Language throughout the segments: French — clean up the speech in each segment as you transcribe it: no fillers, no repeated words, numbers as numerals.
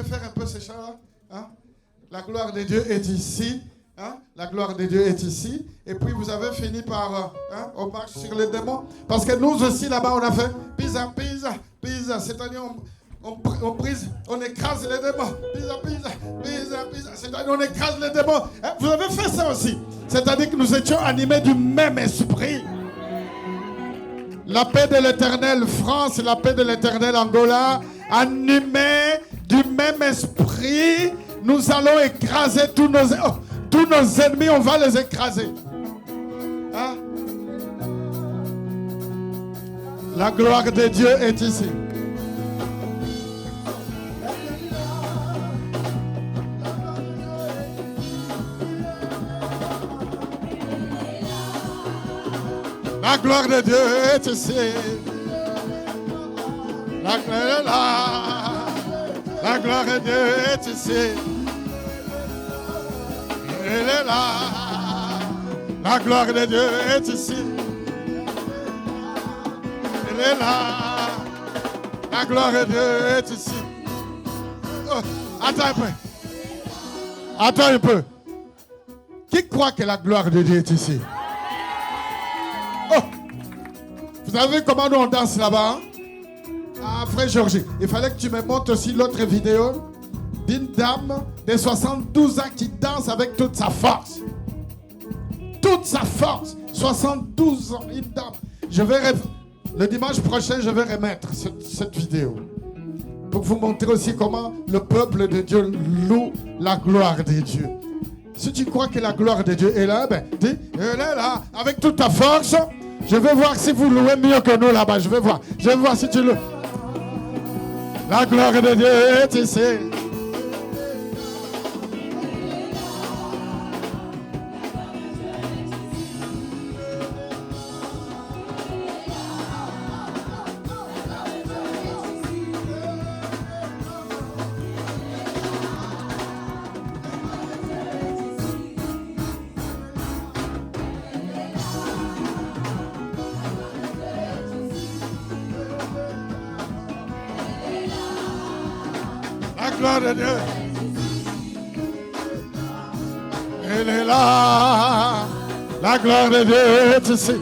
préfère un peu ces chants-là. Hein? La gloire de Dieu est ici. Hein? La gloire de Dieu est ici. Et puis vous avez fini par on marche sur les démons. Parce que nous aussi là-bas on a fait pisa, pisa, pisa. C'est-à-dire on brise, on écrase les démons. Pisa, pisa, pisa, pisa. C'est-à-dire on écrase les démons. Hein? Vous avez fait ça aussi. C'est-à-dire que nous étions animés du même esprit. La paix de l'éternel France, la paix de l'éternel Angola, animés du même esprit, nous allons écraser tous nos ennemis, on va les écraser. Hein? La gloire de Dieu est ici. La gloire de Dieu est ici. La gloire est là. La gloire de Dieu est ici. Elle est là. La gloire de Dieu est ici. Elle est là. La gloire de Dieu est ici. Oh, attends un peu. Attends un peu. Qui croit que la gloire de Dieu est ici? Oh, vous avez vu comment nous on danse là-bas? Hein? Ah, frère Georges, il fallait que tu me montres aussi l'autre vidéo d'une dame de 72 ans qui danse avec toute sa force. Toute sa force. 72 ans, une dame. Le dimanche prochain, je vais remettre cette vidéo pour vous montrer aussi comment le peuple de Dieu loue la gloire de Dieu. Si tu crois que la gloire de Dieu est là, ben dis, elle est là, avec toute ta force. Je vais voir si vous louez mieux que nous là-bas. Je vais voir si tu loues. La gloire de Dieu est ici. La gloire de Dieu. Elle est là. La gloire de Dieu est ici.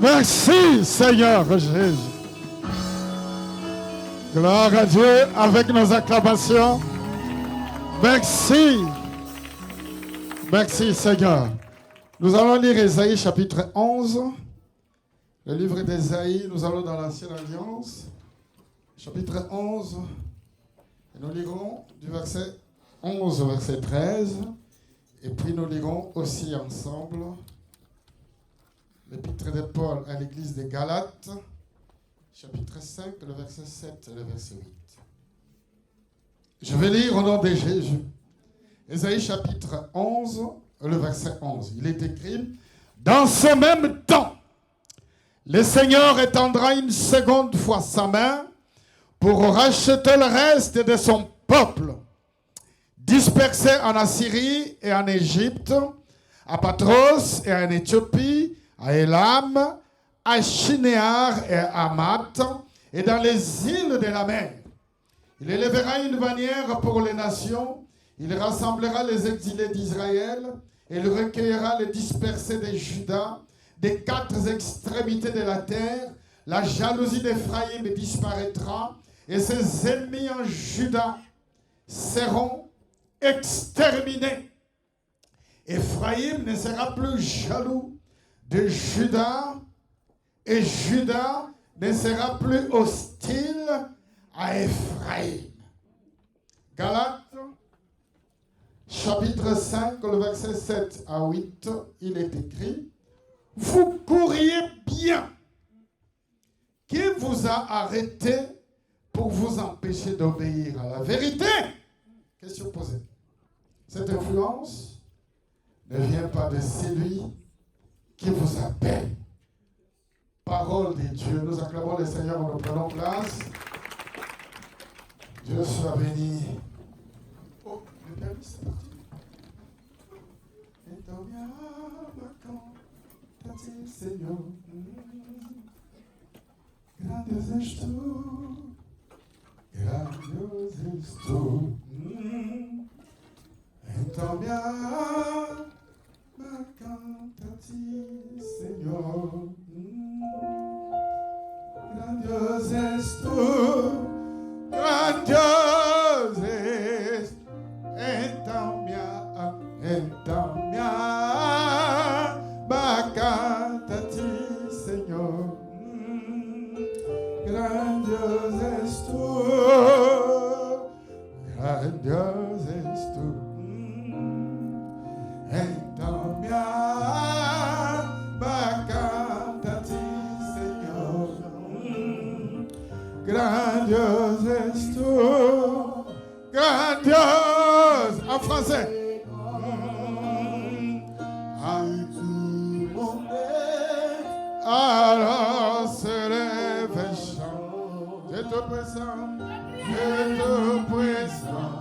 Merci Seigneur Jésus. Gloire à Dieu avec nos acclamations. Merci. Merci Seigneur. Nous allons lire Ésaïe chapitre 11. Le livre d'Ésaïe, nous allons dans l'Ancienne Alliance. Chapitre 11. Et nous lirons du verset 11 au verset 13. Et puis nous lirons aussi ensemble l'épître de Paul à l'église des Galates, chapitre 5, le verset 7 et le verset 8. Je vais lire au nom de Jésus. Ésaïe chapitre 11, le verset 11. Il est écrit, « Dans ce même temps, le Seigneur étendra une seconde fois sa main pour racheter le reste de son peuple, dispersé en Assyrie et en Égypte, à Patros et en Éthiopie, à Élam, à Shinéar et à Hamath, et dans les îles de la mer. Il élèvera une bannière pour les nations, il rassemblera les exilés d'Israël, et il recueillera les dispersés de Juda, des quatre extrémités de la terre. La jalousie d'Éphraïm disparaîtra, et ses ennemis en Juda seront exterminés. Éphraïm ne sera plus jaloux de Juda, et Juda ne sera plus hostile à Éphraïm. Galates, chapitre 5, le verset 7 à 8, il est écrit, « Vous courriez bien. Qui vous a arrêté pour vous empêcher d'obéir à la vérité ?» Question posée. Cette influence ne vient pas de celui qui vous appelle. parole de Dieu. Nous acclamons le Seigneur en nous prenons place. Dieu soit béni. Oh, le permis, c'est parti. Seigneur, grandioso és tu, grandioso és tu. Então minha alma canta a ti, Senhor. Grandioso és tu, grandioso és tu. Então minha alma canta a ti, Senhor. Grandioso és tu, grandioso és tu. Então minha alma canta a ti, Senhor. Grandioso és tu, grandioso. En français. Alors se lève et chante. Dieu tout puissant, Dieu tout puissant,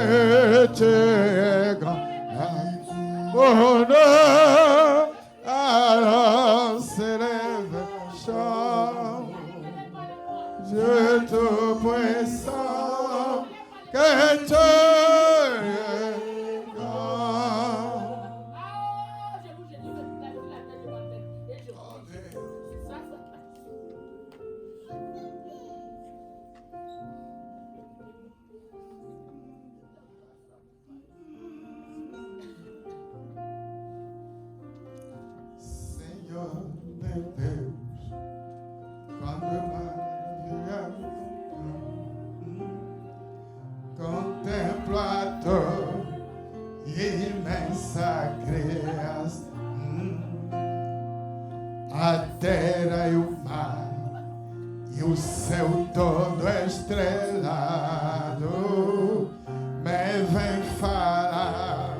que tu es grand. Mon nom, alors se lève et chante. Dieu tout puissant, que tu es grand. Senhor meu Deus, quando maravilha contemplo a tua imensa criação, a terra e o mar e o céu todo estrelado me vem falar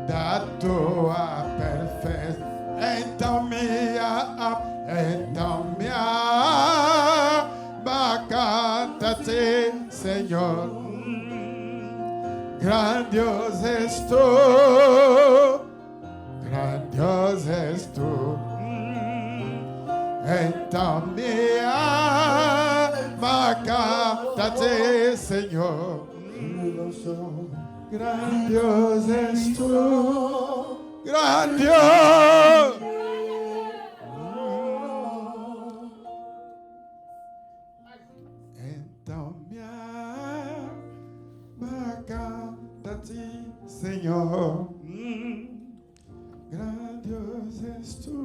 da tua perfeição. Então minha alma canta-te, Senhor. Grandioso és tu, grandioso és tu. Então minha alma canta-te, Senhor. Grandioso és tu, grandioso. Então minha alma canta-te, Senhor. Grandioso és tu,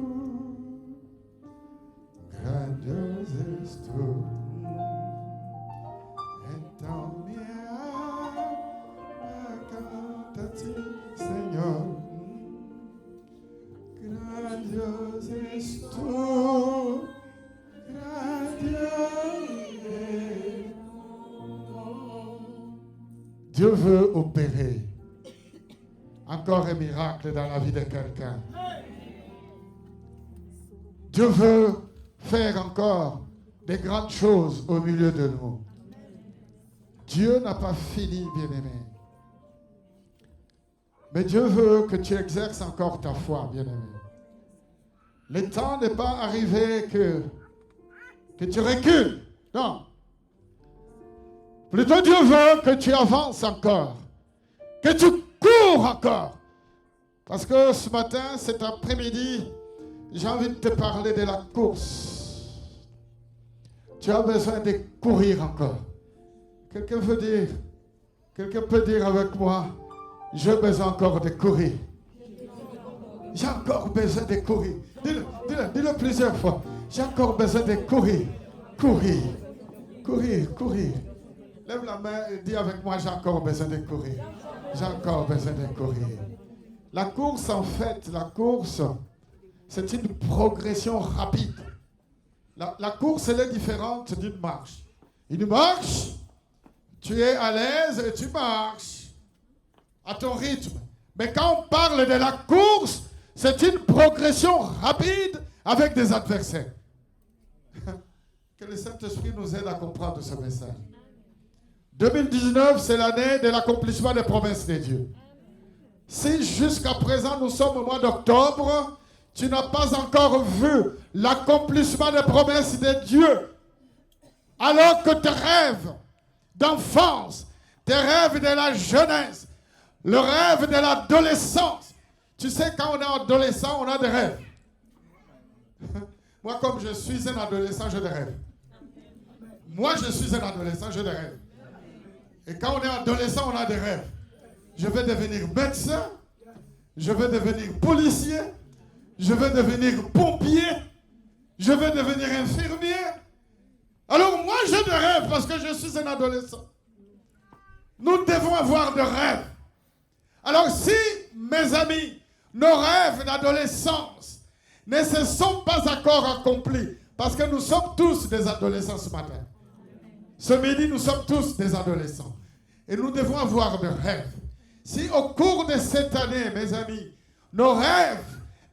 grandioso és tu. Então minha alma canta-te, Senhor. Grandioso és tu, grandioso. Dieu veut opérer encore un miracle dans la vie de quelqu'un. Dieu veut faire encore des grandes choses au milieu de nous. Dieu n'a pas fini, bien-aimé. Mais Dieu veut que tu exerces encore ta foi, bien-aimé. Le temps n'est pas arrivé que tu recules. Non. Plutôt Dieu veut que tu avances encore. Que tu cours encore. Parce que ce matin, cet après-midi, j'ai envie de te parler de la course. Tu as besoin de courir encore. Quelqu'un peut dire avec moi, j'ai besoin encore de courir. J'ai encore besoin de courir. Dis-le plusieurs fois. J'ai encore besoin de courir. Courir. Courir, courir. Lève la main et dis avec moi, j'ai encore besoin de courir. J'ai encore besoin de courir. La course, en fait, c'est une progression rapide. La course, elle est différente d'une marche. Une marche, tu es à l'aise et tu marches à ton rythme. Mais quand on parle de la course, c'est une progression rapide avec des adversaires. Que le Saint-Esprit nous aide à comprendre ce message. 2019, c'est l'année de l'accomplissement des promesses de Dieu. Si jusqu'à présent nous sommes au mois d'octobre, tu n'as pas encore vu l'accomplissement des promesses de Dieu, alors que tes rêves d'enfance, tes rêves de la jeunesse, le rêve de l'adolescence. Tu sais, quand on est adolescent, on a des rêves. Moi, comme je suis un adolescent, j'ai des rêves. Moi, je suis un adolescent, j'ai des rêves. Et quand on est adolescent, on a des rêves. Je vais devenir médecin, je vais devenir policier, je vais devenir pompier, je vais devenir infirmier. Alors moi, j'ai des rêves parce que je suis un adolescent. Nous devons avoir des rêves. Alors si, mes amis, nos rêves d'adolescence ne se sont pas encore accomplis, parce que nous sommes tous des adolescents ce matin. Ce midi, nous sommes tous des adolescents. Et nous devons avoir des rêves. Si au cours de cette année, mes amis, nos rêves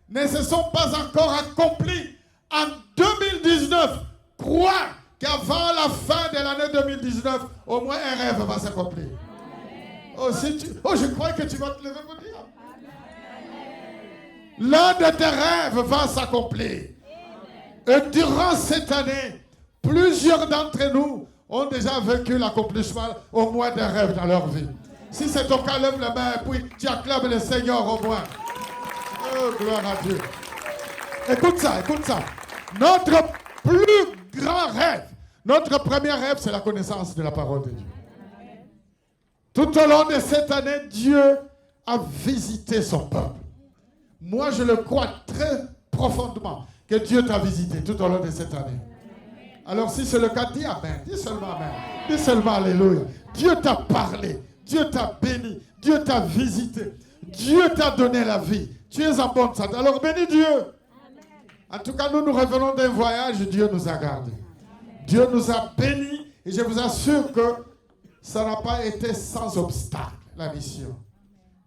ne se sont pas encore accomplis, en 2019, crois qu'avant la fin de l'année 2019, au moins un rêve va s'accomplir. Je crois que tu vas te lever pour dire. L'un de tes rêves va s'accomplir. Et durant cette année, plusieurs d'entre nous ont déjà vécu l'accomplissement au moins des rêves dans leur vie. Si c'est ton cas, lève la main et puis tu acclames le Seigneur au moins. Oh, gloire à Dieu. Écoute ça. Notre plus grand rêve, notre premier rêve, c'est la connaissance de la parole de Dieu. Tout au long de cette année, Dieu a visité son peuple. Moi, je le crois très profondément que Dieu t'a visité tout au long de cette année. Alors, si c'est le cas, dis Amen. Dis seulement Amen. Dis seulement Alléluia. Dieu t'a parlé. Dieu t'a béni. Dieu t'a visité. Dieu t'a donné la vie. Tu es en bonne santé. Alors, bénis Dieu. En tout cas, nous revenons d'un voyage. Dieu nous a gardés. Dieu nous a bénis. Et je vous assure que ça n'a pas été sans obstacle, la mission.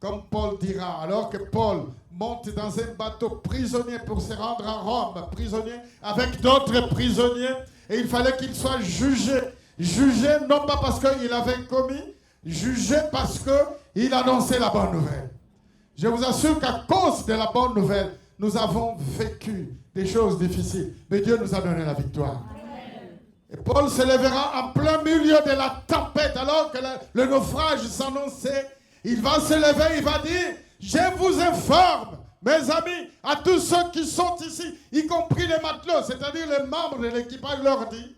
Comme Paul dira, alors que Paul monte dans un bateau prisonnier pour se rendre à Rome, prisonnier avec d'autres prisonniers, et il fallait qu'il soit jugé. Jugé non pas parce qu'il avait commis, jugé parce qu'il annonçait la bonne nouvelle. Je vous assure qu'à cause de la bonne nouvelle, nous avons vécu des choses difficiles, mais Dieu nous a donné la victoire. Et Paul se lèvera en plein milieu de la tempête, alors que le naufrage s'annonçait. Il va se lever, il va dire, je vous informe, mes amis, à tous ceux qui sont ici, y compris les matelots, c'est-à-dire les membres de l'équipage, leur dit,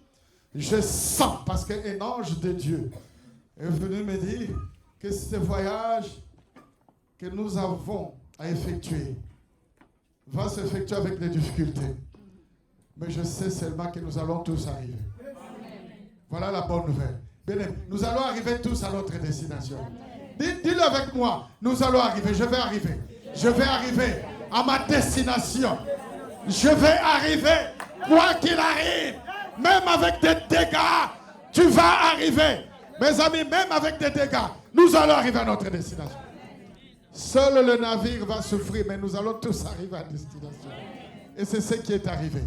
je sens, parce qu'un ange de Dieu est venu me dire que ce voyage que nous avons à effectuer va s'effectuer avec des difficultés. Mais je sais seulement que nous allons tous arriver. Voilà la bonne nouvelle. Bien, nous allons arriver tous à notre destination. Dis-le avec moi. Nous allons arriver. Je vais arriver. Je vais arriver à ma destination. Je vais arriver. Quoi qu'il arrive. Même avec des dégâts. Tu vas arriver. Mes amis, même avec des dégâts. Nous allons arriver à notre destination. Seul le navire va souffrir. Mais nous allons tous arriver à destination. Et c'est ce qui est arrivé.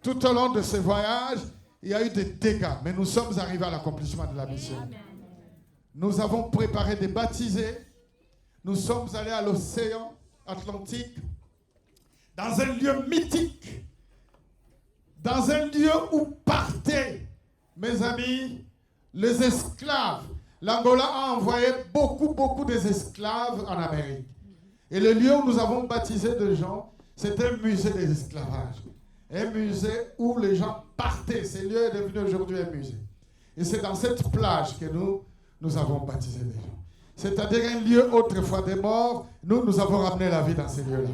Tout au long de ce voyage, il y a eu des dégâts. Mais nous sommes arrivés à l'accomplissement de la mission. Nous avons préparé des baptisés. Nous sommes allés à l'océan Atlantique, dans un lieu mythique, dans un lieu où partaient, mes amis, les esclaves. L'Angola a envoyé beaucoup des esclaves en Amérique. Et le lieu où nous avons baptisé des gens, c'est un musée des esclavages. Un musée où les gens partaient. Ce lieu est devenu aujourd'hui un musée. Et c'est dans cette plage que nous avons baptisé des gens. C'est-à-dire un lieu autrefois des morts, nous avons ramené la vie dans ces lieux-là.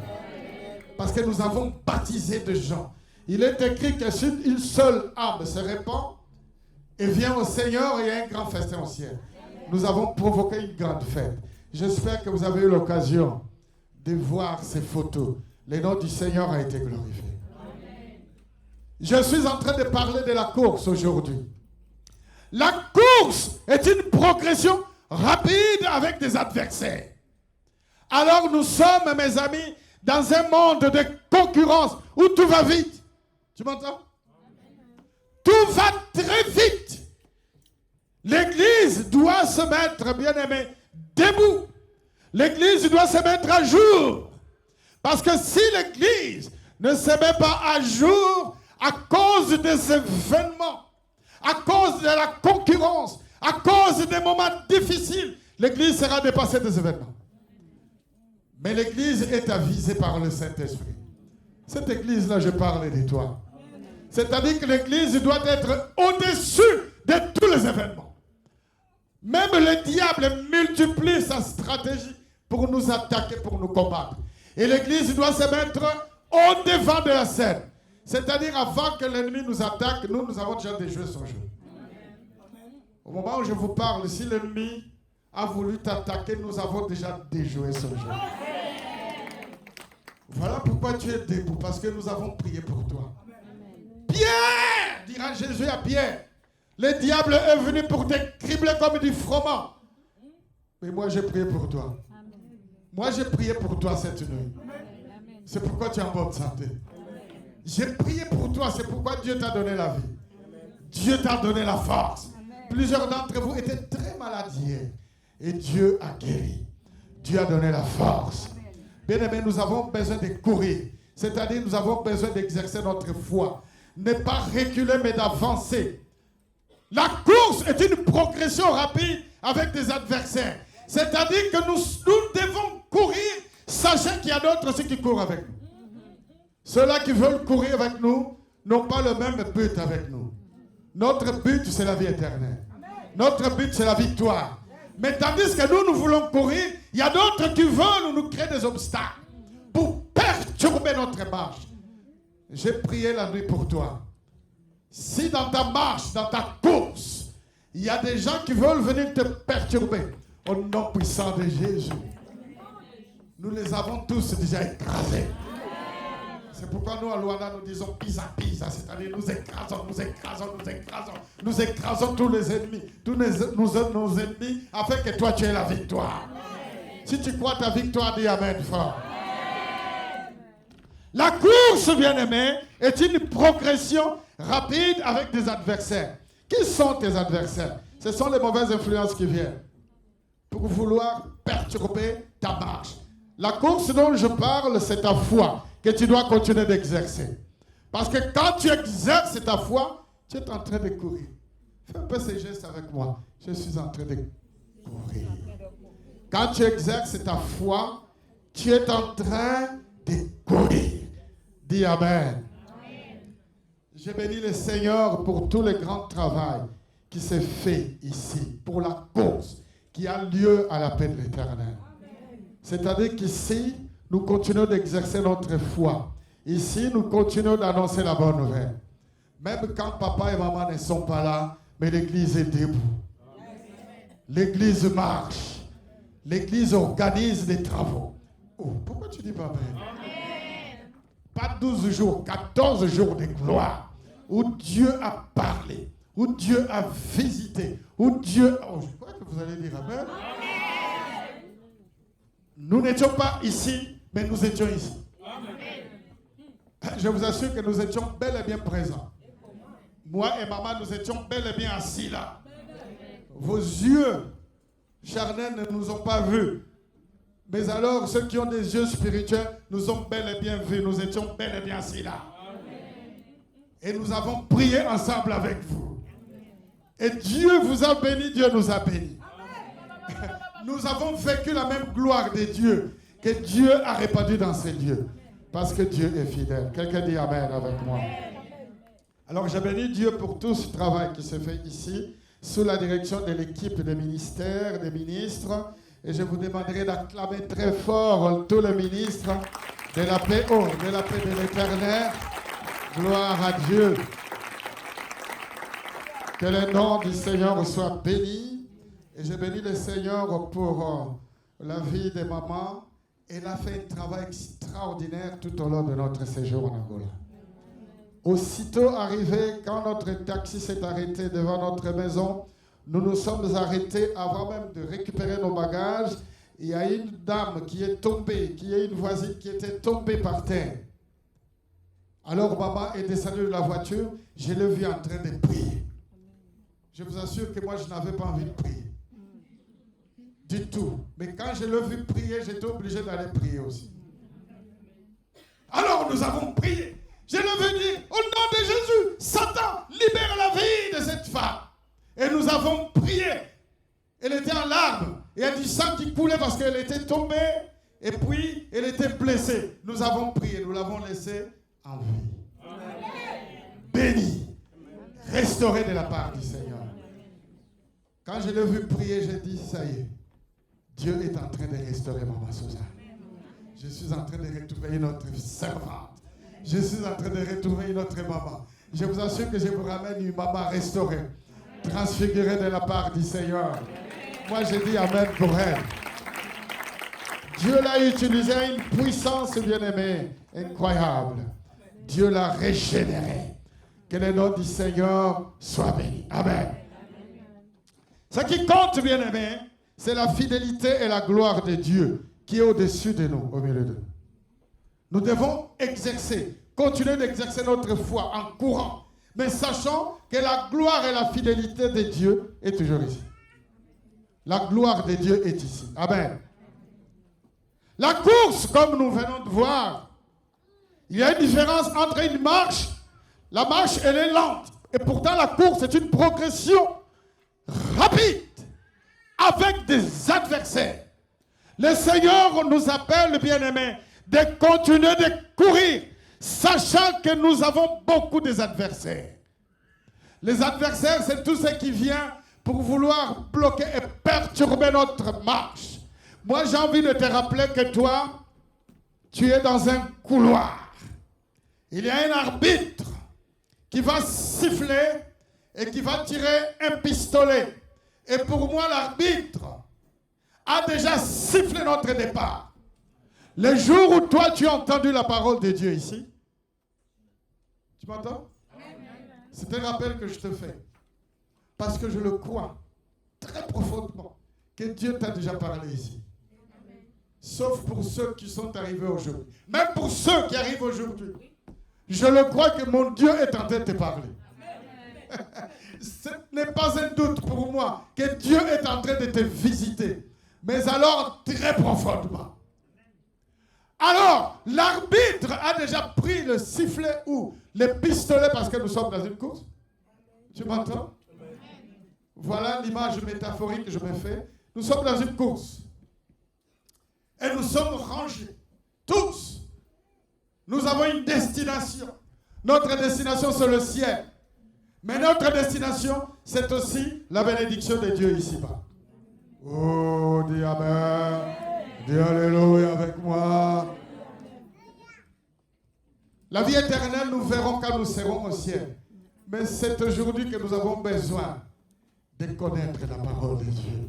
Parce que nous avons baptisé des gens. Il est écrit que si une seule âme se répand et vient au Seigneur, il y a un grand festin au ciel. Nous avons provoqué une grande fête. J'espère que vous avez eu l'occasion de voir ces photos. Le nom du Seigneur a été glorifié. Je suis en train de parler de la course aujourd'hui. La course est une progression rapide avec des adversaires. Alors nous sommes, mes amis, dans un monde de concurrence où tout va vite. Tu m'entends? Tout va très vite. L'Église doit se mettre, bien-aimé, debout. L'Église doit se mettre à jour. Parce que si l'Église ne se met pas à jour à cause des événements, à cause de la concurrence, à cause des moments difficiles, l'Église sera dépassée des événements. Mais l'Église est avisée par le Saint-Esprit. Cette Église-là, je parle de toi. C'est-à-dire que l'Église doit être au-dessus de tous les événements. Même le diable multiplie sa stratégie pour nous attaquer, pour nous combattre. Et l'Église doit se mettre au devant de la scène. C'est-à-dire avant que l'ennemi nous attaque, nous avons déjà déjoué son jeu. Au moment où je vous parle, si l'ennemi a voulu t'attaquer, nous avons déjà déjoué son jeu. Voilà pourquoi tu es debout, parce que nous avons prié pour toi. Pierre, dira Jésus à Pierre, le diable est venu pour te cribler comme du froment. Mais moi j'ai prié pour toi. Moi j'ai prié pour toi cette nuit. C'est pourquoi tu es en bonne santé. J'ai prié pour toi, c'est pourquoi Dieu t'a donné la vie. Dieu t'a donné la force. Plusieurs d'entre vous étaient très malades hier. Et Dieu a guéri. Dieu a donné la force. Bien aimé, nous avons besoin de courir. C'est-à-dire nous avons besoin d'exercer notre foi. Ne pas reculer mais d'avancer. La course est une progression rapide avec des adversaires. C'est-à-dire que nous devons courir, sachant qu'il y a d'autres aussi qui courent avec nous. Ceux-là qui veulent courir avec nous n'ont pas le même but avec nous. Notre but, c'est la vie éternelle. Notre but, c'est la victoire. Mais tandis que nous voulons courir, il y a d'autres qui veulent nous créer des obstacles pour perturber notre marche. J'ai prié la nuit pour toi. Si dans ta marche, dans ta course, il y a des gens qui veulent venir te perturber, au nom puissant de Jésus, nous les avons tous déjà écrasés. C'est pourquoi nous, à Luanda, nous disons pisa, pisa, c'est-à-dire nous écrasons, nous écrasons, nous écrasons. Nous écrasons tous les ennemis, tous nos ennemis, afin que toi, tu aies la victoire. Amen. Si tu crois ta victoire, dis Amen fort. Amen. La course, bien-aimé, est une progression rapide avec des adversaires. Qui sont tes adversaires? Ce sont les mauvaises influences qui viennent pour vouloir perturber ta marche. La course dont je parle, c'est ta foi que tu dois continuer d'exercer. Parce que quand tu exerces ta foi, tu es en train de courir. Fais un peu ces gestes avec moi. Je suis en train de courir. Quand tu exerces ta foi, tu es en train de courir. Dis Amen. Je bénis le Seigneur pour tout le grand travail qui s'est fait ici, pour la course qui a lieu à la paix de l'Éternel. C'est-à-dire qu'ici, nous continuons d'exercer notre foi. Ici, nous continuons d'annoncer la bonne nouvelle. Même quand papa et maman ne sont pas là, mais l'Église est debout. L'Église marche. L'Église organise des travaux. Oh, pourquoi tu dis pas Amen? Pas 12 jours, 14 jours de gloire. Où Dieu a parlé. Où Dieu a visité. Où Dieu... Oh, je crois que vous allez dire Amen. Nous n'étions pas ici, mais nous étions ici. Amen. Je vous assure que nous étions bel et bien présents. Moi et maman, nous étions bel et bien assis là. Vos yeux charnels ne nous ont pas vus. Mais alors, ceux qui ont des yeux spirituels nous ont bel et bien vus. Nous étions bel et bien assis là. Et nous avons prié ensemble avec vous. Et Dieu vous a béni, Dieu nous a bénis. Nous avons vécu la même gloire de Dieu que Dieu a répandue dans ces lieux. Parce que Dieu est fidèle. Quelqu'un dit Amen avec moi. Alors je bénis Dieu pour tout ce travail qui se fait ici, sous la direction de l'équipe des ministères, des ministres. Et je vous demanderai d'acclamer très fort tous les ministres de la paix, de la paix de l'Éternel. Gloire à Dieu. Que le nom du Seigneur soit béni. Et je bénis le Seigneur pour la vie des mamans. Elle a fait un travail extraordinaire tout au long de notre séjour en Angola. Aussitôt arrivé, quand notre taxi s'est arrêté devant notre maison, nous nous sommes arrêtés avant même de récupérer nos bagages. il y a une dame qui est tombée, qui est une voisine qui était tombée par terre. Alors maman est descendue de la voiture, je l'ai vue en train de prier. Je vous assure que moi je n'avais pas envie de prier. Du tout. Mais quand je l'ai vu prier, j'étais obligé d'aller prier aussi. Alors nous avons prié. Je l'ai vu dire, au nom de Jésus, Satan, libère la vie de cette femme. Et nous avons prié. Elle était en larmes. Il y a du sang qui coulait parce qu'elle était tombée. Et puis, elle était blessée. Nous avons prié. Nous l'avons laissée en vie. Bénie. Restaurée de la part du Seigneur. Quand je l'ai vu prier, j'ai dit, ça y est. Dieu est en train de restaurer Maman Suzanne. Je suis en train de retrouver notre servante. Je suis en train de retrouver notre maman. Je vous assure que je vous ramène une maman restaurée, transfigurée de la part du Seigneur. Moi, je dis Amen pour elle. Dieu l'a utilisé à une puissance, bien-aimée, incroyable. Dieu l'a régénérée. Que le nom du Seigneur soit béni. Amen. Ce qui compte, bien-aimé, c'est la fidélité et la gloire de Dieu qui est au-dessus de nous, au milieu de nous. Nous devons exercer, continuer d'exercer notre foi en courant, mais sachant que la gloire et la fidélité de Dieu est toujours ici. La gloire de Dieu est ici. Amen. La course, comme nous venons de voir, il y a une différence entre une marche. La marche, elle est lente. Et pourtant, la course est une progression rapide avec des adversaires. Le Seigneur nous appelle, bien-aimés, de continuer de courir, sachant que nous avons beaucoup d'adversaires. Les adversaires, c'est tout ce qui vient pour vouloir bloquer et perturber notre marche. Moi, j'ai envie de te rappeler que toi, tu es dans un couloir. Il y a un arbitre qui va siffler et qui va tirer un pistolet. Et pour moi, l'arbitre a déjà sifflé notre départ. Le jour où toi, tu as entendu la parole de Dieu ici, tu m'entends? C'est un rappel que je te fais. Parce que je le crois très profondément que Dieu t'a déjà parlé ici. Sauf pour ceux qui sont arrivés aujourd'hui. Même pour ceux qui arrivent aujourd'hui. Je le crois que mon Dieu est en train de te parler. Ce n'est pas un doute pour moi que Dieu est en train de te visiter. Mais alors très profondément. Alors, l'arbitre a déjà pris le sifflet ou le pistolet parce que nous sommes dans une course. Tu m'entends? Voilà l'image métaphorique que je me fais. Nous sommes dans une course. Et nous sommes rangés. Tous. Nous avons une destination. Notre destination, c'est le ciel. Mais notre destination, c'est aussi la bénédiction de Dieu ici-bas. Oh, dis Amen. Dis Alléluia avec moi. La vie éternelle, nous verrons quand nous serons au ciel. Mais c'est aujourd'hui que nous avons besoin de connaître la parole de Dieu.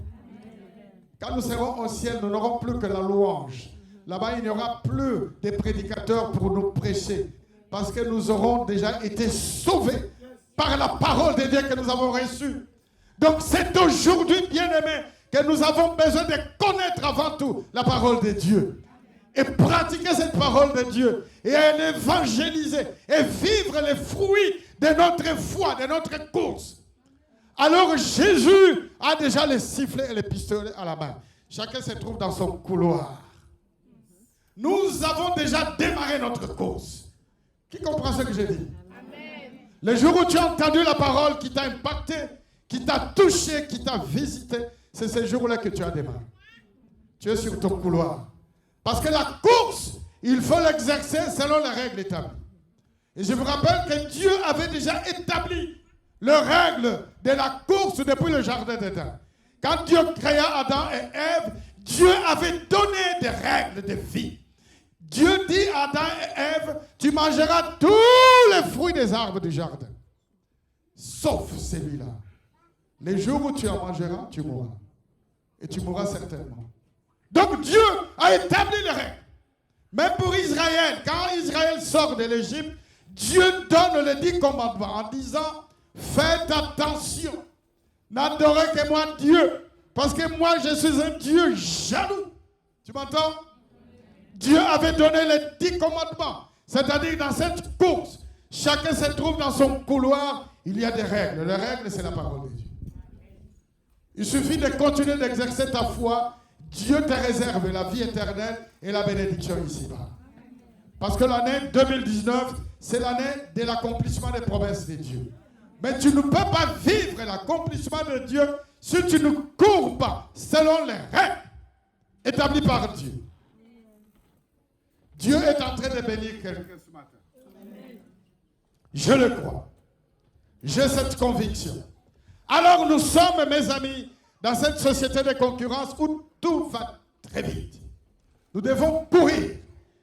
Quand nous serons au ciel, nous n'aurons plus que la louange. Là-bas, il n'y aura plus de prédicateurs pour nous prêcher. Parce que nous aurons déjà été sauvés par la parole de Dieu que nous avons reçue. Donc c'est aujourd'hui, bien-aimés, que nous avons besoin de connaître avant tout la parole de Dieu. Et pratiquer cette parole de Dieu. Et l'évangéliser. Et vivre les fruits de notre foi, de notre course. Alors Jésus a déjà les sifflets et les pistolets à la main. Chacun se trouve dans son couloir. Nous avons déjà démarré notre course. Qui comprend ce que j'ai dit? Amen. Le jour où tu as entendu la parole qui t'a impacté, qui t'a touché, qui t'a visité, c'est ce jour-là que tu as démarré. Tu es sur ton couloir. Parce que la course, il faut l'exercer selon les règles établies. Et je vous rappelle que Dieu avait déjà établi les règles de la course depuis le jardin d'Éden. Quand Dieu créa Adam et Ève, Dieu avait donné des règles de vie. Dieu dit à Adam et Ève, tu mangeras tous les fruits des arbres du jardin. Sauf celui-là. Les jours où tu en mangeras, tu mourras. Et tu mourras certainement. Donc Dieu a établi les règles. Même pour Israël, quand Israël sort de l'Égypte, Dieu donne les 10 commandements en disant, faites attention, n'adorez que moi Dieu, parce que moi je suis un Dieu jaloux. Tu m'entends? Dieu avait donné les 10 commandements. C'est-à-dire dans cette course, chacun se trouve dans son couloir, il y a des règles. Les règles, c'est la parole de Dieu. Il suffit de continuer d'exercer ta foi. Dieu te réserve la vie éternelle et la bénédiction ici-bas. Parce que l'année 2019, c'est l'année de l'accomplissement des promesses de Dieu. Mais tu ne peux pas vivre l'accomplissement de Dieu si tu ne cours pas selon les règles établies par Dieu. Dieu est en train de bénir quelqu'un ce matin. Je le crois. J'ai cette conviction. Alors nous sommes, mes amis, dans cette société de concurrence où tout va très vite. Nous devons courir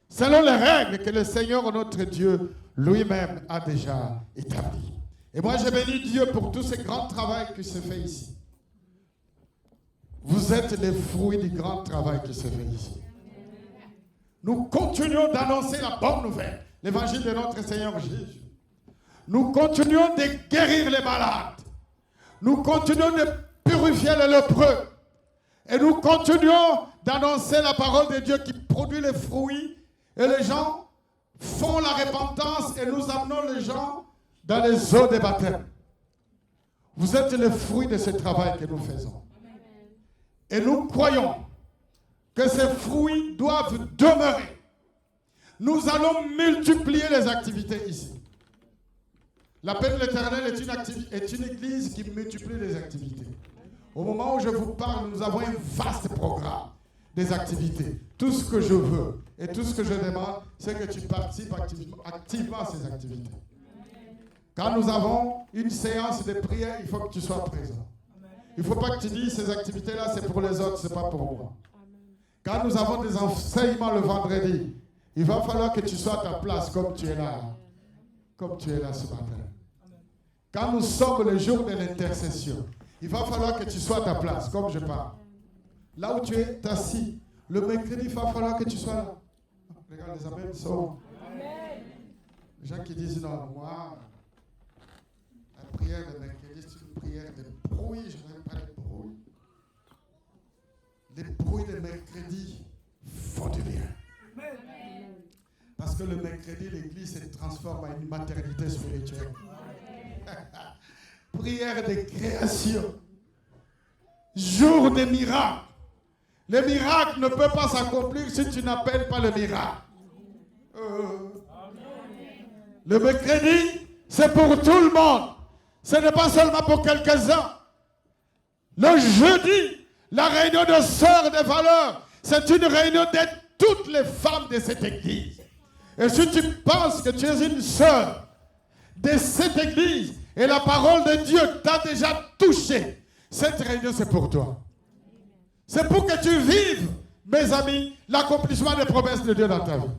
selon les règles que le Seigneur, notre Dieu, lui-même a déjà établies. Et moi, je bénis Dieu pour tout ce grand travail qui se fait ici. Vous êtes les fruits du grand travail qui se fait ici. Nous continuons d'annoncer la bonne nouvelle, l'évangile de notre Seigneur Jésus. Nous continuons de guérir les malades. Nous continuons de purifier les lépreux. Et nous continuons d'annoncer la parole de Dieu qui produit les fruits. Et les gens font la repentance et nous amenons les gens dans les eaux des baptêmes. Vous êtes le fruit de ce travail que nous faisons. Et nous croyons que ces fruits doivent demeurer. Nous allons multiplier les activités ici. L'appel de l'Éternel est une église qui multiplie les activités. Au moment où je vous parle, nous avons un vaste programme des activités. Tout ce que je veux et tout ce que je demande, c'est que tu participes activement à ces activités. Quand nous avons une séance de prière, il faut que tu sois présent. Il ne faut pas que tu dises ces activités-là, c'est pour les autres, ce n'est pas pour moi. Quand nous avons des enseignements le vendredi, il va falloir que tu sois à ta place comme tu es là. Comme tu es là ce matin. Quand nous sommes le jour de l'intercession, il va falloir que tu sois à ta place, comme je parle. Là où tu es assis, le mercredi, il va falloir que tu sois là. Regarde, les amens sont. Les gens qui disent non, moi, la prière de mercredi, c'est une prière de bruit, je n'aime pas les bruits. Les bruits de mercredi font du bien. Parce que le mercredi, l'église se transforme en une maternité spirituelle. Prière de création. Jour des miracles. Le miracle ne peut pas s'accomplir si tu n'appelles pas le miracle. Le mercredi, c'est pour tout le monde. Ce n'est pas seulement pour quelques-uns. Le jeudi, la réunion de sœurs de valeur, c'est une réunion de toutes les femmes de cette église. Et si tu penses que tu es une sœur de cette église et la parole de Dieu t'a déjà touché, cette réunion c'est pour toi. C'est pour que tu vives, mes amis, l'accomplissement des promesses de Dieu dans ta vie.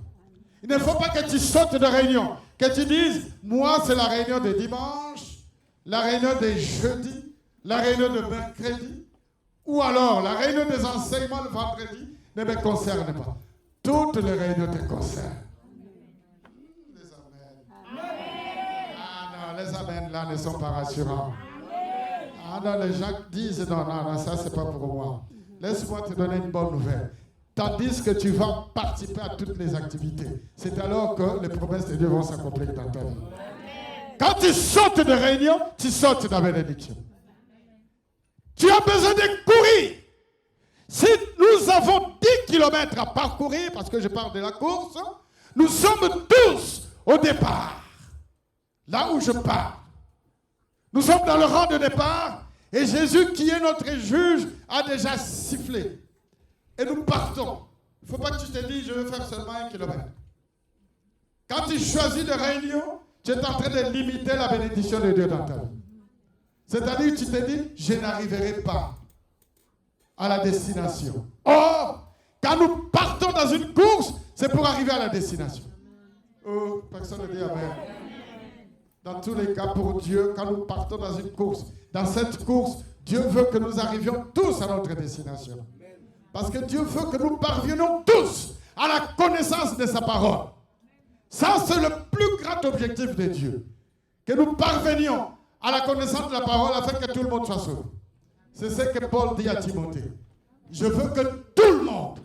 Il ne faut pas que tu sautes de réunion, que tu dises, moi c'est la réunion de dimanche, la réunion de jeudi, la réunion de mercredi, ou alors la réunion des enseignements le vendredi ne me concerne pas. Toutes les réunions te concernent. Les amens là ne sont pas rassurants. Ah non, les gens disent non, ça c'est pas pour moi. Laisse-moi te donner une bonne nouvelle. Tandis que tu vas participer à toutes les activités, c'est alors que les promesses de Dieu vont s'accomplir dans ta vie. Quand tu sautes de réunion, tu sautes dans la bénédiction. Tu as besoin de courir. Si nous avons 10 kilomètres à parcourir, parce que je parle de la course, nous sommes tous au départ. Là où je pars. Nous sommes dans le rang de départ et Jésus, qui est notre juge, a déjà sifflé. Et nous partons. Il ne faut pas que tu te dises, je vais faire seulement 1 kilomètre. Quand tu choisis de réunion, tu es en train de limiter la bénédiction de Dieu dans ta vie. C'est-à-dire, tu te dis, je n'arriverai pas à la destination. Or, quand nous partons dans une course, c'est pour arriver à la destination. Oh, personne ne dit amen. Dans tous les cas, pour Dieu, quand nous partons dans une course, dans cette course, Dieu veut que nous arrivions tous à notre destination. Parce que Dieu veut que nous parvenions tous à la connaissance de sa parole. Ça, c'est le plus grand objectif de Dieu. Que nous parvenions à la connaissance de la parole afin que tout le monde soit sauvé. C'est ce que Paul dit à Timothée. Je veux que tout le monde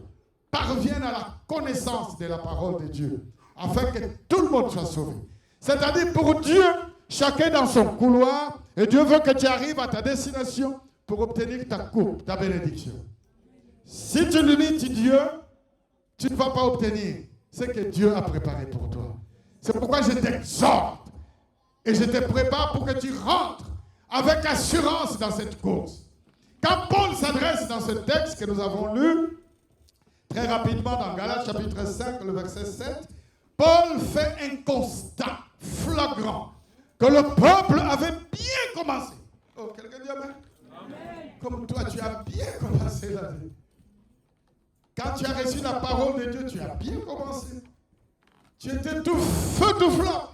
parviennent à la connaissance de la parole de Dieu, afin que tout le monde soit sauvé. C'est-à-dire pour Dieu, chacun dans son couloir, et Dieu veut que tu arrives à ta destination pour obtenir ta coupe, ta bénédiction. Si tu limites Dieu, tu ne vas pas obtenir ce que Dieu a préparé pour toi. C'est pourquoi je t'exhorte et je te prépare pour que tu rentres avec assurance dans cette course. Quand Paul s'adresse dans ce texte que nous avons lu, très rapidement dans Galates chapitre 5, le verset 7, Paul fait un constat flagrant que le peuple avait bien commencé. Oh, quelqu'un dit amen? Amen. Comme toi, tu as bien commencé la vie. Quand tu as reçu la parole de Dieu, tu as bien commencé. Tu étais tout feu, tout flamme.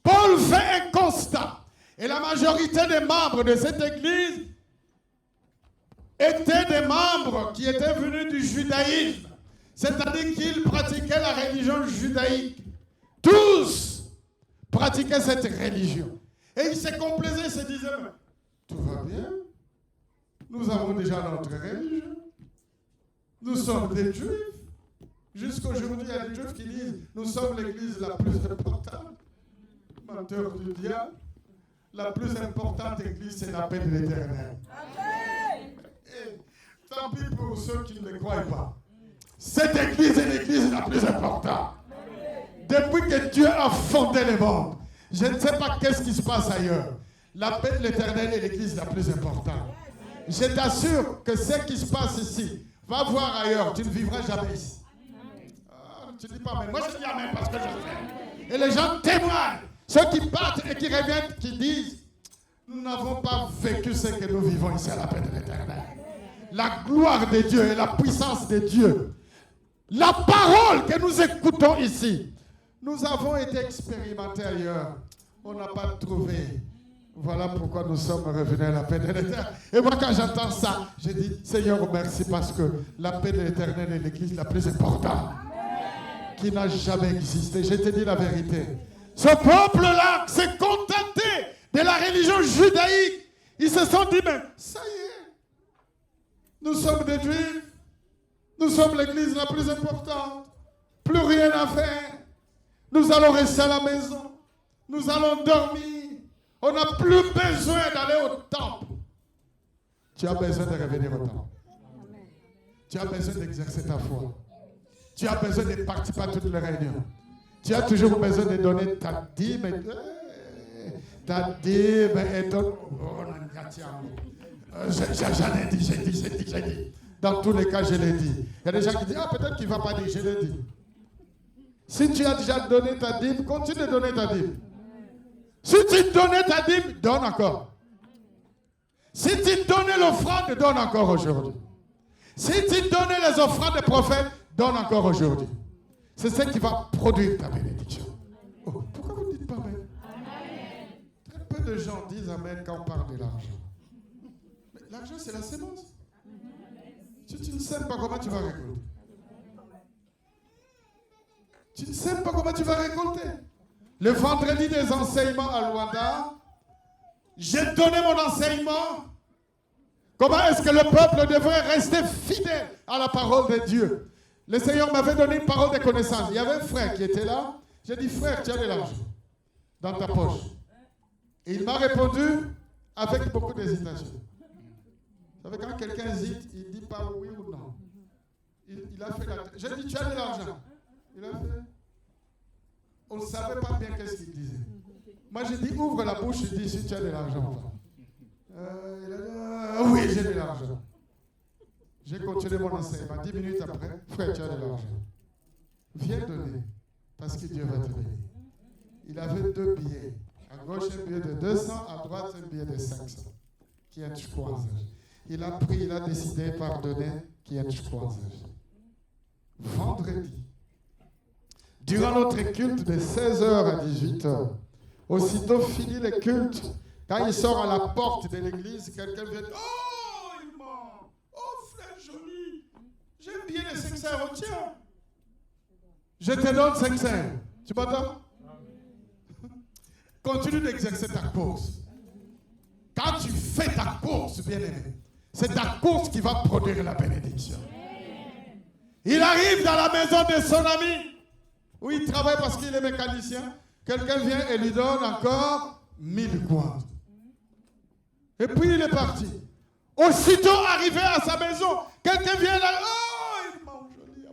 Paul fait un constat. Et la majorité des membres de cette église étaient des membres qui étaient venus du judaïsme. C'est-à-dire qu'ils pratiquaient la religion judaïque. Tous pratiquaient cette religion. Et ils se complaisaient, ils se disaient, tout va bien. Nous avons déjà notre religion. Nous sommes des Juifs. Jusqu'aujourd'hui, il y a des Juifs qui disent, nous sommes l'église la plus importante. Menteur du diable. La plus importante église, c'est la paix de l'Éternel. Tant pis pour ceux qui ne croient pas. Cette église est l'église la plus importante. Depuis que Dieu a fondé les mondes, je ne sais pas qu'est-ce qui se passe ailleurs. La paix de l'Éternel est l'église la plus importante. Je t'assure que ce qui se passe ici, va voir ailleurs, tu ne vivras jamais ici. Tu ne dis pas amen. Moi je dis amen parce que je sais. Et les gens témoignent. Ceux qui partent et qui reviennent, qui disent, nous n'avons pas vécu ce que nous vivons ici à la paix de l'Éternel. La gloire de Dieu et la puissance de Dieu. La parole que nous écoutons ici. Nous avons été expérimentés ailleurs. On n'a pas trouvé. Voilà pourquoi nous sommes revenus à la paix de l'Éternel. Et moi quand j'entends ça, je dis, Seigneur, merci parce que la paix de l'Éternel est l'église la plus importante qui n'a jamais existé. Je te dis la vérité. Ce peuple-là s'est contenté de la religion judaïque. Ils se sont dit, mais ça y est, nous sommes des Juifs, nous sommes l'église la plus importante, plus rien à faire. Nous allons rester à la maison, nous allons dormir, on n'a plus besoin d'aller au temple. Tu as besoin de revenir au temple. Tu as besoin d'exercer ta foi. Tu as besoin de participer à toutes les réunions. Tu as toujours besoin de donner ta dîme et ton... J'en ai dit, j'ai dit. Dans tous les cas, je l'ai dit. Il y a des gens qui disent, peut-être qu'il ne va pas dire, je l'ai dit. Si tu as déjà donné ta dîme, continue de donner ta dîme. Si tu donnais ta dîme, donne encore. Si tu donnais l'offrande, donne encore aujourd'hui. Si tu donnais les offrandes des prophètes, donne encore aujourd'hui. C'est ce qui va produire ta bénédiction. Oh, pourquoi vous ne dites pas amen? Très peu de gens disent amen quand on parle de l'argent. Mais l'argent, c'est la sémence. Si tu ne sais pas comment tu vas récolter. Tu ne sais pas comment tu vas récolter. Le vendredi des enseignements à Luanda, j'ai donné mon enseignement. Comment est-ce que le peuple devrait rester fidèle à la parole de Dieu? Le Seigneur m'avait donné une parole de connaissance. Il y avait un frère qui était là. J'ai dit, frère, tu as de l'argent dans ta poche. Et il m'a répondu avec beaucoup d'hésitation. Vous savez, quand quelqu'un hésite, il ne dit pas oui ou non. Il a fait la tête. J'ai dit, tu as de l'argent. Il a fait. On ne savait pas bien qu'est-ce qu'il disait. Moi, j'ai dit, ouvre la bouche et dis si tu as de l'argent. Il a dit, oui, j'ai de l'argent. J'ai continué mon enseignement. 10 minutes après, frère, tu as de l'argent. Viens donner, parce que Dieu va te bénir. Il avait 2 billets. À gauche, un billet de 200, à droite, un billet de 500. Qui est un chouazage. Il a pris, il a décidé par donner, qui est un chouazage. Vendredi, durant notre culte de 16h à 18h, aussitôt fini le culte, quand il sort à la porte de l'église, quelqu'un vient dire, oh, il ment. Oh, frère joli, j'aime bien les 500 €, tiens. Je te donne 500 €. Tu m'entends? Continue d'exercer ta course. Quand tu fais ta course, bien-aimé, c'est ta course qui va produire la bénédiction. Il arrive dans la maison de son ami, où il travaille parce qu'il est mécanicien. Quelqu'un vient et lui donne encore 1000 kwanza. Et puis il est parti. Aussitôt arrivé à sa maison, quelqu'un vient là. Oh, il mange joli.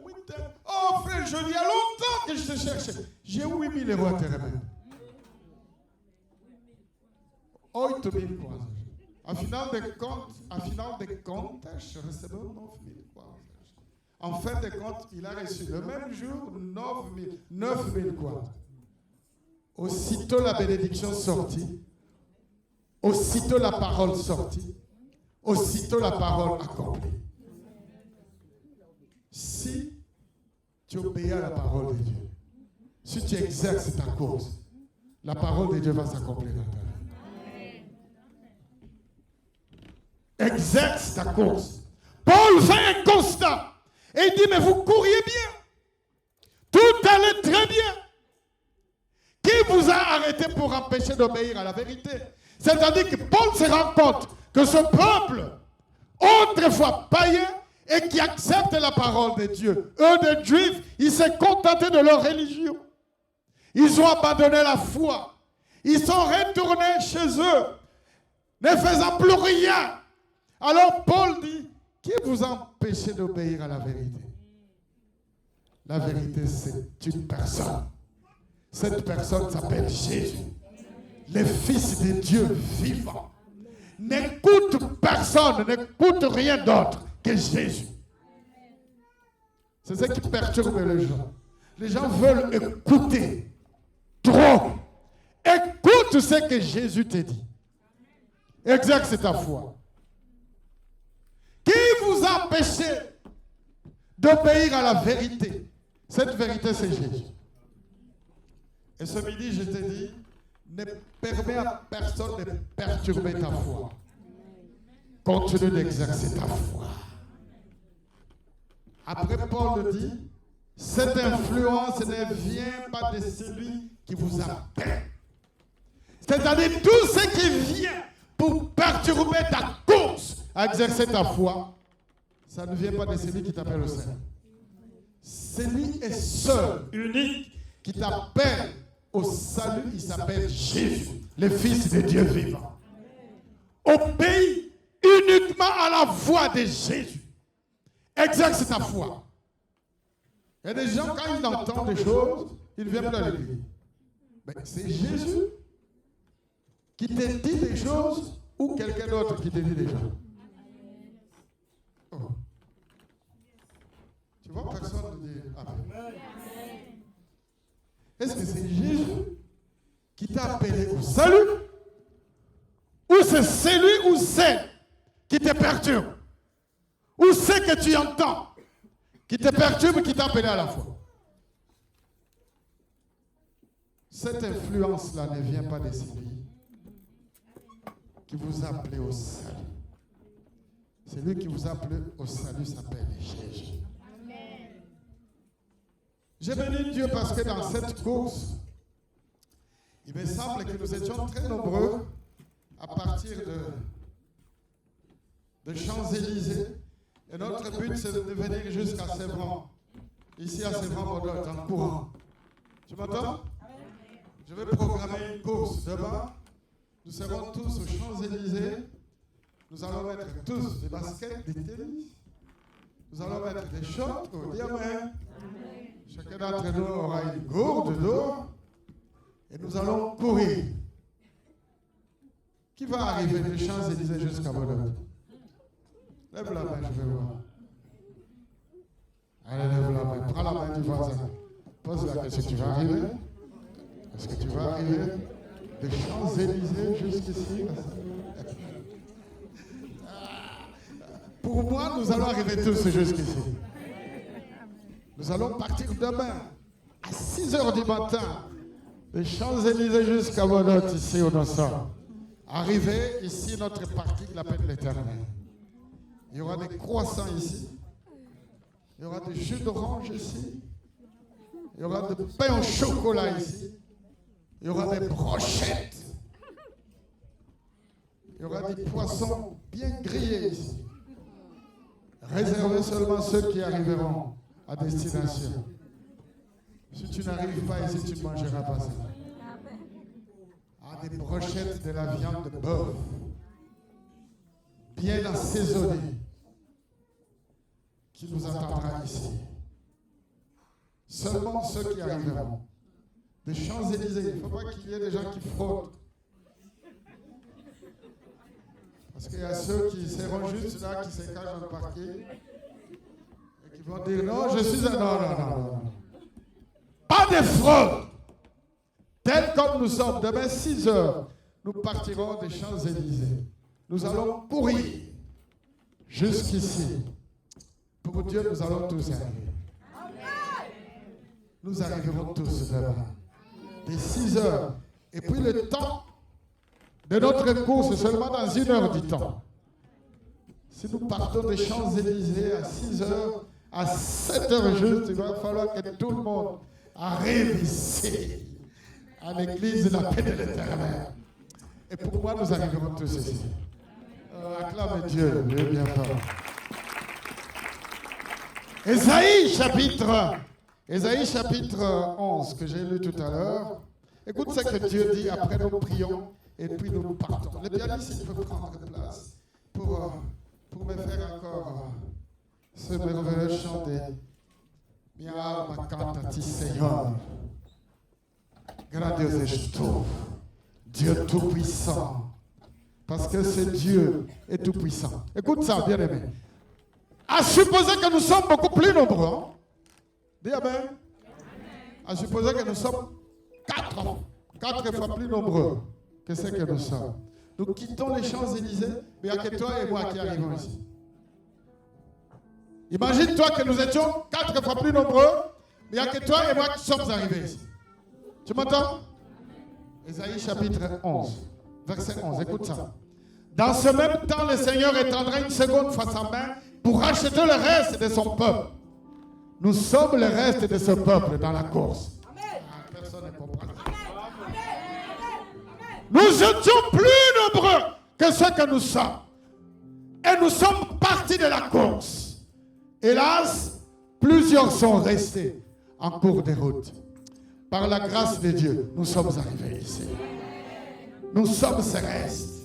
Oh, frère, joli, il y a longtemps que je te cherchais. J'ai 8000 euros à te remettre. 8000 kwanza. En final de compte, je recevais 9000 kwanza. En fin de compte, il a reçu le même jour 9000 kwanza. Aussitôt la bénédiction sortie, aussitôt la parole sortie, aussitôt la parole accomplie. Si tu obéis à la parole de Dieu, si tu exerces ta course, la parole de Dieu va s'accomplir dans ta vie. Exerce ta course. Paul fait un constat et il dit, mais vous couriez bien. Tout allait très bien. Qui vous a arrêté pour empêcher d'obéir à la vérité? C'est-à-dire que Paul se rend compte que ce peuple, autrefois païen, et qui accepte la parole de Dieu, eux, des Juifs, ils se contentaient de leur religion. Ils ont abandonné la foi. Ils sont retournés chez eux, ne faisant plus rien. Alors Paul dit, qui vous a empêché d'obéir à la vérité? La vérité, c'est une personne. Cette personne s'appelle Jésus, le Fils de Dieu vivant. N'écoute personne, n'écoute rien d'autre que Jésus. C'est ce qui perturbe les gens. Les gens veulent écouter trop. Écoute ce que Jésus te dit. Exerce ta foi. Qui vous a empêché d'obéir à la vérité? Cette vérité, c'est Jésus. Et ce midi, je te dis, ne permets à personne de perturber ta foi. Continue d'exercer ta foi. Après, Paul dit, cette influence ne vient pas de celui qui vous appelle. C'est-à-dire tout ce qui vient pour perturber ta course à exercer ta foi, ça ne vient pas de celui qui t'appelle au Seigneur. Celui est seul, unique, qui t'appelle au salut, il s'appelle Jésus, le Fils de Dieu vivant. Obéis uniquement à la voix de Jésus. Exerce ta foi. Il y a des gens, quand ils entendent des choses, ils ne viennent plus à l'église. Mais c'est Jésus qui te dit des choses ou quelqu'un d'autre qui te dit des choses. Oh. Tu vois, personne ne dit Amen. Est-ce que c'est Jésus qui t'a appelé au salut? Ou c'est celui ou celle qui te perturbe? Ou c'est que tu entends qui te perturbe, qui t'a appelé à la foi? Cette influence-là ne vient pas de celui qui vous a appelé au salut. Celui qui vous a appelé au salut s'appelle Jésus. J'ai béni Dieu parce que dans cette course, il me semble que nous étions très nombreux à partir de Champs-Élysées. Et notre but, c'est de venir jusqu'à Sévran. Ici à Sévran-Modotte, en courant. Tu m'entends? Je vais programmer une course. Demain, nous serons tous aux Champs-Élysées. Nous allons mettre tous des baskets, des tennis. Nous allons mettre des shorts au diamant. Chacun d'entre nous aura une gourde d'eau et nous allons courir. Qui va arriver des Champs-Élysées jusqu'à Modotte? Lève la main, je vais voir. Allez, lève la main. Prends la main du voisin. Pose-la question. Tu vas arriver? Est-ce que tu vas arriver des Champs-Élysées jusqu'ici? Pour moi, nous allons arriver tous jusqu'ici. Nous allons partir demain à 6h du matin des Champs-Élysées jusqu'à Modotte, ici où nous sommes. Arriver ici, notre partie qui l'appelle l'Éternel. Il y aura des croissants ici. Il y aura des jus d'orange ici. Il y aura des pain au chocolat ici. Il y aura des brochettes. Il y aura des poissons bien grillés ici. Réservez seulement ceux qui arriveront à destination. Si tu n'arrives pas ici, tu ne mangeras pas ça. Des brochettes de la viande de bœuf, bien assaisonnée, qui nous attendra ici. Seulement ceux qui arriveront. Des Champs-Élysées, il ne faut pas qu'il y ait des gens qui fraudent. Parce qu'il y a ceux qui seront juste là, qui se cachent dans le parquet, et qui vont dire non, je suis un... Non. Pas de fraude. Tel comme nous sommes, demain 6 heures, nous partirons des Champs-Élysées. Nous allons courir jusqu'ici. Pour Dieu, nous allons tous arriver. Nous arriverons tous demain. Des 6 heures. Et puis le temps de notre course, c'est seulement dans 1 heure du temps. Si nous partons des Champs-Élysées à 6 heures, à 7 heures juste, il va falloir que tout le monde arrive ici. À l'église de la paix de l'Éternel. Et pour moi, nous arriverons tous ici. Acclame Dieu, il est bien fort. Ésaïe chapitre 11, que j'ai lu tout à l'heure. Écoute ce que Dieu dit après nous prions et puis nous partons. Le pianiste, il peut prendre place pour me faire encore ce merveilleux chant de Mia alma canta ti Seigneur. Grandiose es tu, Dieu tout-puissant, parce que ce Dieu est tout-puissant. Écoute ça, bien-aimé. À supposer que nous sommes beaucoup plus nombreux. Hein? Dis amen. À supposer que nous sommes 4 fois plus nombreux que ce que nous sommes. Nous quittons les Champs-Élysées, mais il n'y a que toi et moi qui arrivons ici. Imagine-toi que nous étions 4 fois plus nombreux, mais il n'y a que toi et moi qui sommes arrivés ici. Tu m'entends? Ésaïe chapitre 11, verset 11, écoute ça. Dans ce même temps, le Seigneur étendra une seconde fois sa main pour racheter le reste de son peuple. Nous sommes le reste de ce peuple dans la course. Personne ne comprend. Nous étions plus nombreux que ceux que nous sommes. Et nous sommes partis de la course. Hélas, plusieurs sont restés en cours de route. Par la grâce de Dieu, nous sommes arrivés ici. Nous sommes ces restes.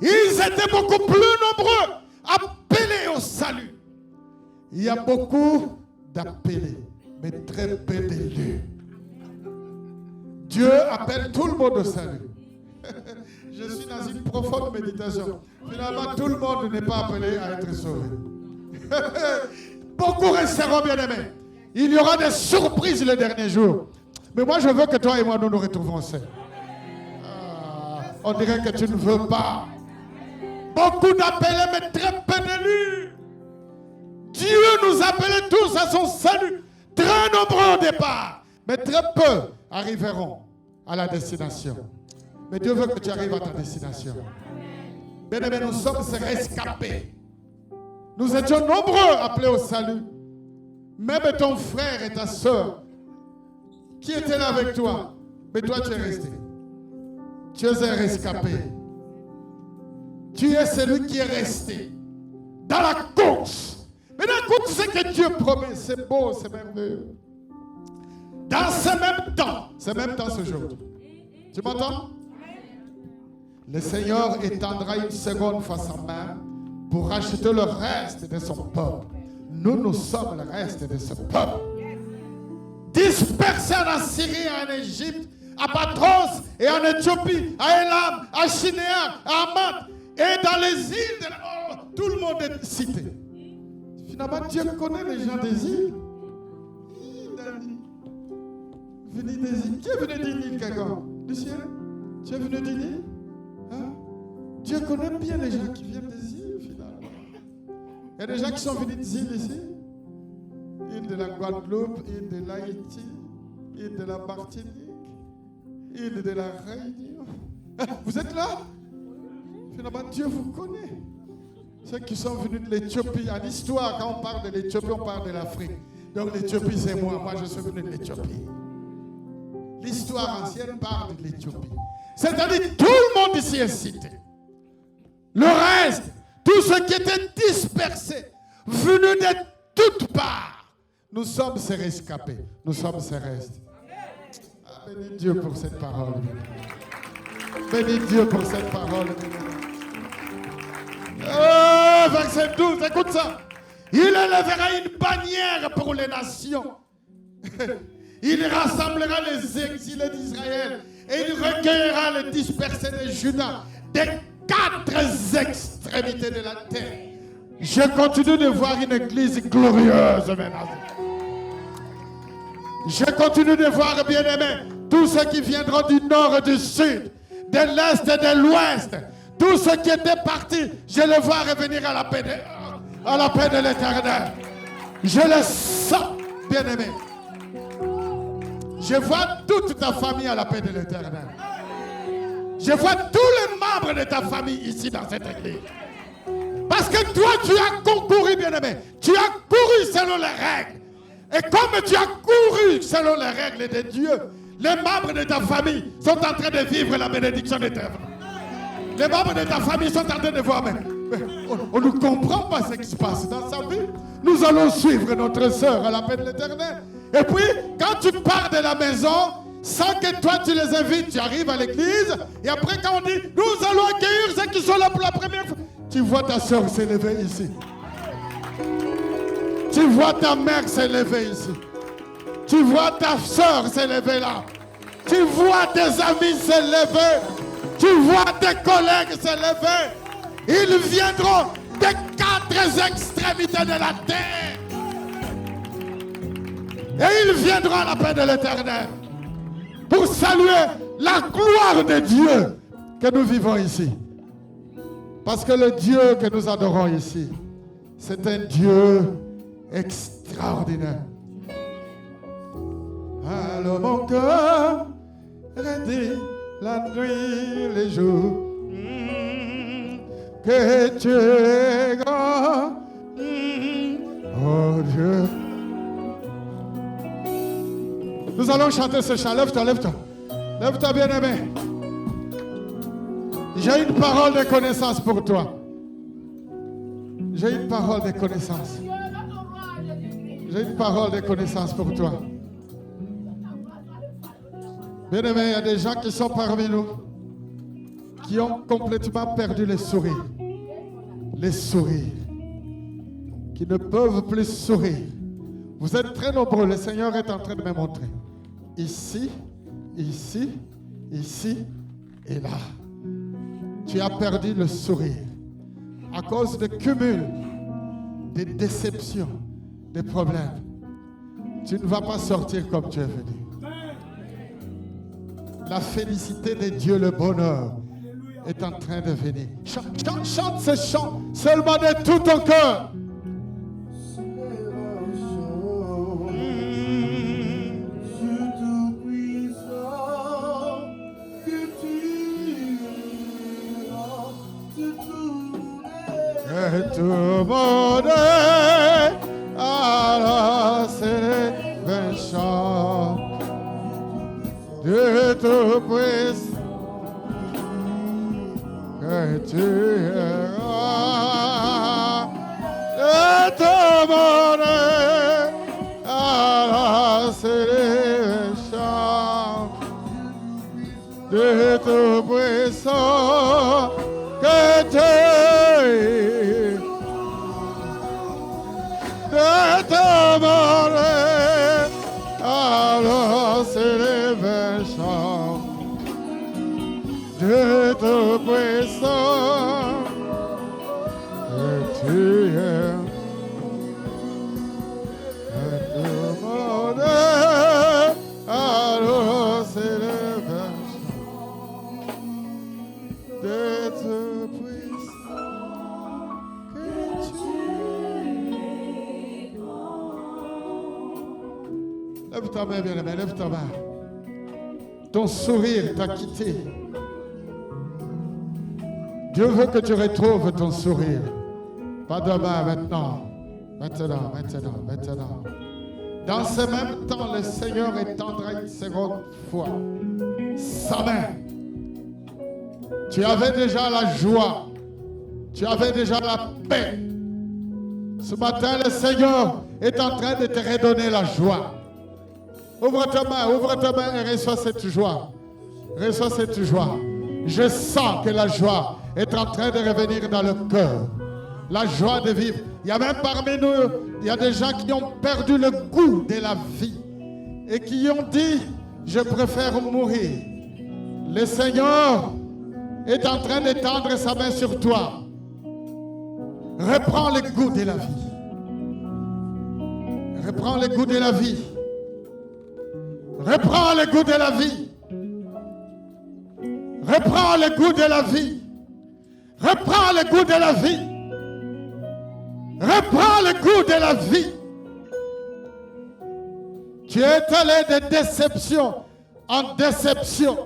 Ils étaient beaucoup plus nombreux, appelés au salut. Il y a beaucoup d'appelés, mais très peu d'élus. Dieu appelle tout le monde au salut. Je suis dans une profonde méditation. Finalement, tout le monde n'est pas appelé à être sauvé. Beaucoup resteront bien-aimés. Il y aura des surprises les derniers jours. Mais moi, je veux que toi et moi, nous nous retrouvons seuls. On dirait que tu ne veux pas. Beaucoup d'appelés, mais très peu d'élus. Dieu nous appelait tous à son salut. Très nombreux au départ. Mais très peu arriveront à la destination. Mais Dieu veut que tu arrives à ta destination. Bien-aimés, nous sommes ces rescapés. Nous étions nombreux appelés au salut. Même ton frère et ta soeur qui étaient là avec toi, mais toi tu es resté. Tu es un rescapé. Tu es celui qui est resté dans la course. Mais écoute ce que Dieu promet, c'est beau, c'est merveilleux. Dans ce même temps ce jour. Tu m'entends? Le Seigneur étendra une seconde fois sa main pour racheter le reste de son peuple. Nous sommes le reste de ce peuple. Dispersés en Assyrie, en Égypte, à Patros et en Éthiopie, à Élam, à Shinéar, à Hamath et dans les îles. Tout le monde est cité. Finalement, Dieu connaît les gens des îles. Venu des îles. Qui est venu des îles, quelqu'un? Du ciel? Tu es venu des îles? Hein? Dieu connaît bien les gens qui viennent des îles, finalement. Il y a des gens qui sont venus des îles ici. Île de la Guadeloupe, île de l'Haïti, île de la Martinique, île de la Réunion. Vous êtes là? Finalement, Dieu vous connaît. Ceux qui sont venus de l'Éthiopie, en histoire, quand on parle de l'Éthiopie, on parle de l'Afrique. Donc l'Éthiopie, c'est moi. Moi, je suis venu de l'Éthiopie. L'histoire ancienne parle de l'Éthiopie. C'est-à-dire, tout le monde ici est cité. Le reste, tous ceux qui étaient dispersés, venus de toutes parts, Nous sommes ces rescapés. Nous sommes ces restes. Ah, bénis Dieu pour cette parole. Bénis Dieu pour cette parole. Oh, verset 12, écoute ça. Il élèvera une bannière pour les nations. Il rassemblera les exilés d'Israël et il recueillera les dispersés de Juda des 4 extrémités de la terre. Je continue de voir une église glorieuse maintenant. Je continue de voir, bien-aimés, tous ceux qui viendront du nord et du sud, de l'est et de l'ouest, tous ceux qui étaient partis, je les vois revenir à la paix de l'Éternel. Je les sens, bien-aimés. Je vois toute ta famille à la paix de l'Éternel. Je vois tous les membres de ta famille ici dans cette église. Parce que toi, tu as concouru, bien-aimé. Tu as couru selon les règles. Et comme tu as couru selon les règles de Dieu, les membres de ta famille sont en train de vivre la bénédiction d'éternel. Les membres de ta famille sont en train de voir, mais on ne comprend pas ce qui se passe dans sa vie. Nous allons suivre notre sœur à la paix de l'Éternel. Et puis, quand tu pars de la maison, sans que toi tu les invites, tu arrives à l'église, et après quand on dit, nous allons accueillir ceux qui sont là pour la première fois, tu vois ta sœur s'élever ici. Tu vois ta mère s'élever ici. Tu vois ta sœur s'élever là. Tu vois tes amis s'élever. Tu vois tes collègues s'élever. Ils viendront des 4 extrémités de la terre. Et ils viendront à la paix de l'Éternel pour saluer la gloire de Dieu que nous vivons ici. Parce que le Dieu que nous adorons ici, c'est un Dieu extraordinaire. Alors mon cœur redit la nuit, les jours, que tu es grand, oh Dieu. Nous allons chanter ce chant. Lève-toi, lève-toi. Lève-toi, bien-aimé. J'ai une parole de connaissance pour toi. J'ai une parole de connaissance. J'ai une parole de connaissance pour toi. Bien-aimé, il y a des gens qui sont parmi nous qui ont complètement perdu les sourires. Les sourires. Qui ne peuvent plus sourire. Vous êtes très nombreux. Le Seigneur est en train de me montrer. Ici, ici, ici et là. Tu as perdu le sourire à cause de cumul, des déceptions, des problèmes. Tu ne vas pas sortir comme tu es venu. La félicité de Dieu, le bonheur, est en train de venir. Chante ce chant seulement de tout ton cœur. Et tout le monde à la célébration de tout puissant que tu es roi. Et tout le monde à la célébration de tout puissant que tu es. De t'amore, alors célébration de tout puissant que tu es. De t'amore, alors célébration de tout puissant que tu es. Lève ta main, bien-aimé, lève ta main. Ton sourire t'a quitté. Dieu veut que tu retrouves ton sourire. Pas demain, maintenant. Maintenant, maintenant, maintenant. Dans ce même temps, le Seigneur étendra une seconde fois sa main. Tu avais déjà la joie. Tu avais déjà la paix. Ce matin, le Seigneur est en train de te redonner la joie. Ouvre ta main et reçois cette joie. Reçois cette joie. Je sens que la joie est en train de revenir dans le cœur. La joie de vivre. Il y a même parmi nous, il y a des gens qui ont perdu le goût de la vie et qui ont dit, je préfère mourir. Le Seigneur est en train d'étendre sa main sur toi. Reprends le goût de la vie. Reprends le goût de la vie. Reprends le goût de la vie. Reprends le goût de la vie. Reprends le goût de la vie. Reprends le goût de la vie. Tu es allé de déception en déception.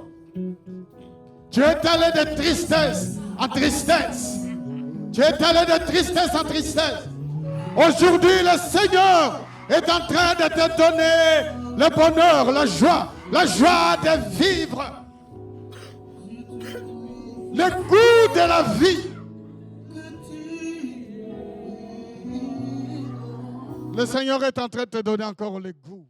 Tu es allé de tristesse en tristesse. Tu es allé de tristesse en tristesse. Aujourd'hui, le Seigneur est en train de te donner le bonheur, la joie de vivre. Le goût de la vie. Le Seigneur est en train de te donner encore le goût.